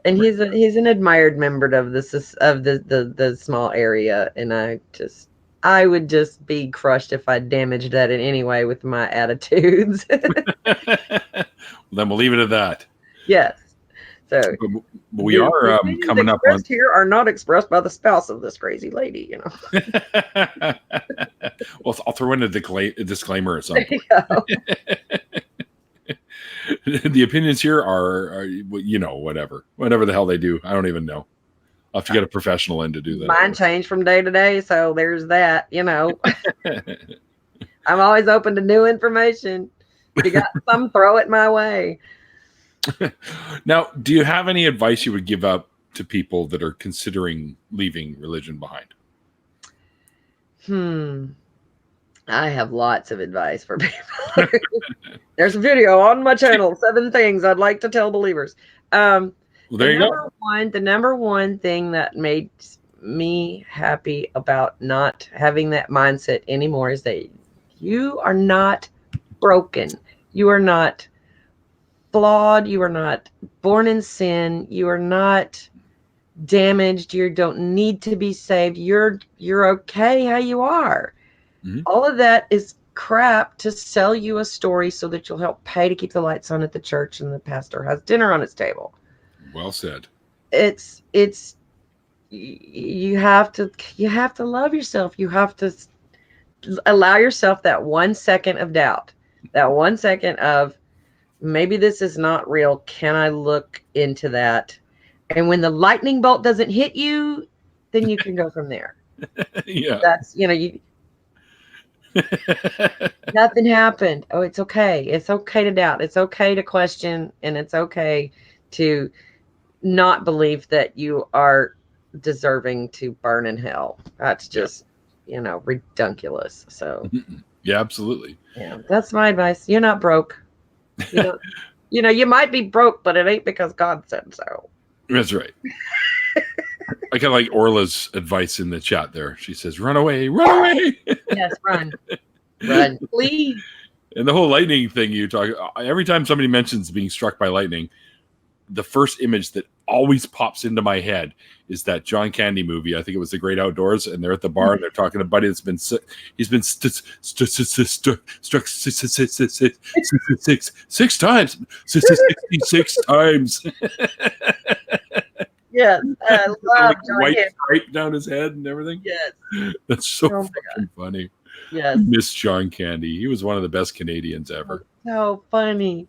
And he's an admired member of the small area, and I would just be crushed if I damaged that in any way with my attitudes. Then we'll leave it at that. Yes. So but we are coming up on here are not expressed by the spouse of this crazy lady, you know. Well, I'll throw in a disclaimer or something. The opinions here are, you know, whatever the hell they do. I don't even know. I'll have to get a professional in to do that. Mine change from day to day, so there's that, you know. I'm always open to new information. If you got some, throw it my way. Now, do you have any advice you would give up to people that are considering leaving religion behind? I have lots of advice for people. There's a video on my channel, 7 things I'd like to tell believers. Well, there you go. The number one thing that made me happy about not having that mindset anymore is that you are not broken. You are not flawed. You are not born in sin. You are not damaged. You don't need to be saved. You're okay how you are. Mm-hmm. All of that is crap to sell you a story so that you'll help pay to keep the lights on at the church and the pastor has dinner on his table. Well said. It's you have to love yourself. You have to allow yourself that 1 second of doubt, that 1 second of maybe this is not real. Can I look into that? And when the lightning bolt doesn't hit you, then you can go from there. Yeah. That's, nothing happened. Oh, it's okay. It's okay to doubt. It's okay to question. And it's okay to not believe that you are deserving to burn in hell. That's just, redunculous. So, yeah, absolutely. Yeah, that's my advice. You're not broke. You might be broke, but it ain't because God said so. That's right. I kind of like Orla's advice in the chat there. She says, run away, run away. Yes, run. Run, please. And the whole lightning thing you talk, every time somebody mentions being struck by lightning, the first image that always pops into my head is that John Candy movie. I think it was The Great Outdoors, and they're at the bar and they're talking to a buddy that's been sick. He's been struck 6 times. 66 times. Yes, I love like white stripe down his head and everything. Yes, that's so fucking funny. Yes, Miss John Candy. He was one of the best Canadians ever. So funny.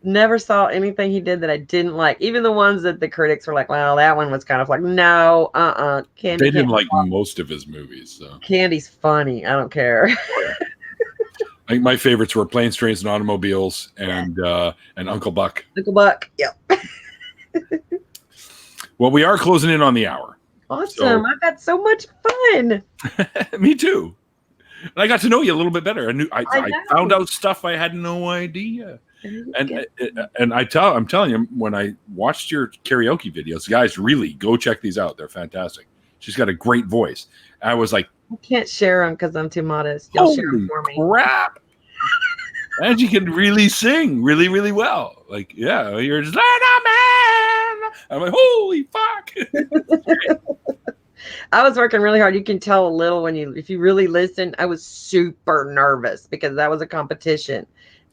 Never saw anything he did that I didn't like. Even the ones that the critics were like, well, that one was kind of like, no, Candy. They didn't like most of his movies. So. Candy's funny. I don't care. I think my favorites were Planes, Trains, and Automobiles and Uncle Buck. Uncle Buck. Yep. Well, we are closing in on the hour. Awesome. So, I've had so much fun. Me too. And I got to know you a little bit better. I found out stuff I had no idea. And I'm telling you, when I watched your karaoke videos, guys, really go check these out. They're fantastic. She's got a great voice. I was like, I can't share them because I'm too modest. Y'all share them for me. Crap. And you can really sing really, really well. Like, yeah, you're just like, oh, man. I'm like, holy fuck. I was working really hard. You can tell a little if you really listen. I was super nervous because that was a competition.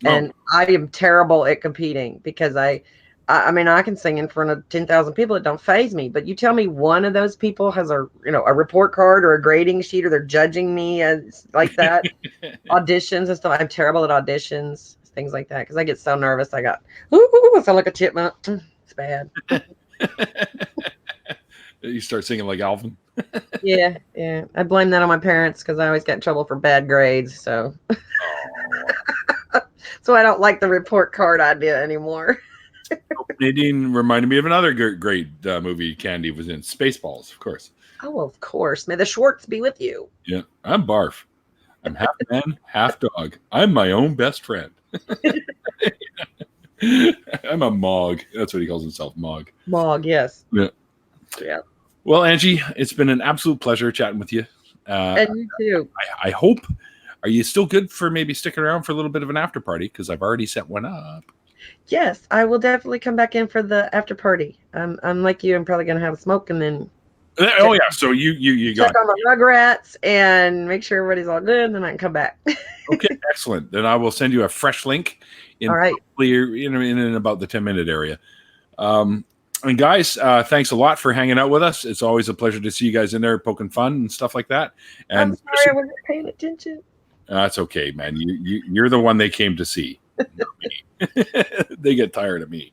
And I am terrible at competing because I mean, I can sing in front of 10,000 people. It don't faze me. But you tell me one of those people has a report card or a grading sheet, or they're judging me as like that. Auditions and stuff. I'm terrible at auditions, things like that, because I get so nervous. I sound like a chipmunk. It's bad. You start singing like Alvin. Yeah. I blame that on my parents because I always got in trouble for bad grades. So. So I don't like the report card idea anymore. Nadine reminded me of another great movie Candy was in, Spaceballs, of course. Oh, of course. May the Schwartz be with you. Yeah, I'm Barf. I'm half man, half dog. I'm my own best friend. I'm a Mog. That's what he calls himself, Mog. Mog, yes. Yeah. Well, Angie, it's been an absolute pleasure chatting with you. And you too. I hope. Are you still good for maybe sticking around for a little bit of an after party? Because I've already set one up. Yes, I will definitely come back in for the after party. I'm like you. I'm probably going to have a smoke and then. Oh, yeah. So you check on the Rugrats and make sure everybody's all good, and then I can come back. Okay, excellent. Then I will send you a fresh link in, all right. in and about the 10-minute area. And guys, thanks a lot for hanging out with us. It's always a pleasure to see you guys in there poking fun and stuff like that. And I'm sorry I wasn't paying attention. That's okay, man. You're the one they came to see. Not me. They get tired of me.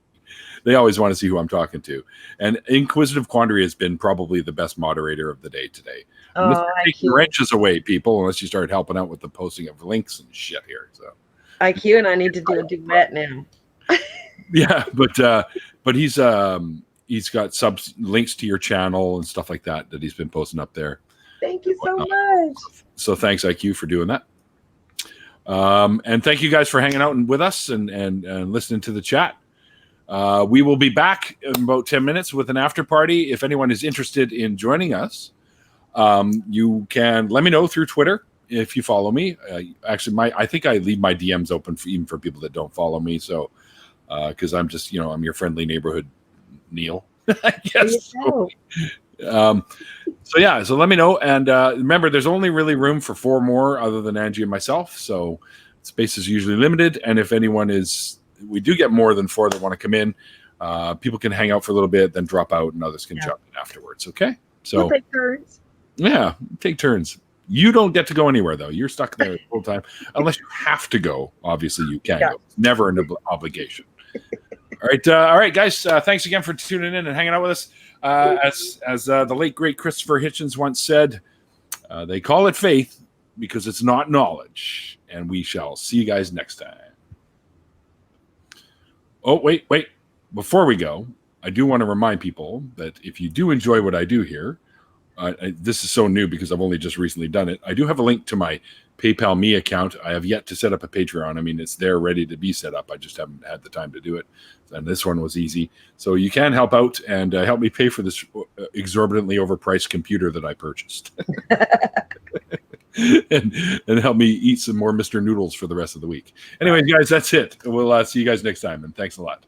They always want to see who I'm talking to. And Inquisitive Quandary has been probably the best moderator of the day today. Take your wrenches away, people, unless you start helping out with the posting of links and shit here. So IQ and I need to do a duet now. Yeah, but he's got links to your channel and stuff like that he's been posting up there. Thank you so much. So thanks, IQ, for doing that. And thank you guys for hanging out with us and listening to the chat. We will be back in about 10 minutes with an after party. If anyone is interested in joining us, you can let me know through Twitter if you follow me. Actually, I think I leave my DMs open even for people that don't follow me. So, because I'm just, I'm your friendly neighborhood Neil, I guess. So let me know. And remember, there's only really room for 4 more other than Angie and myself. So space is usually limited. And if anyone we do get more than 4 that want to come in, people can hang out for a little bit, then drop out, and others can jump in afterwards. Okay. So we'll take turns. Yeah, take turns. You don't get to go anywhere, though. You're stuck there the whole time. Unless you have to go. Obviously, you can go. It's never an obligation. All right, guys. Thanks again for tuning in and hanging out with us. As the late, great Christopher Hitchens once said, they call it faith because it's not knowledge. And we shall see you guys next time. Oh, wait. Before we go, I do want to remind people that if you do enjoy what I do here, this is so new because I've only just recently done it. I do have a link to my PayPal Me account. I have yet to set up a Patreon. I mean, it's there ready to be set up. I just haven't had the time to do it. And this one was easy. So you can help out and help me pay for this exorbitantly overpriced computer that I purchased. and help me eat some more Mr. Noodles for the rest of the week. Anyway, guys, that's it. We'll see you guys next time. And thanks a lot.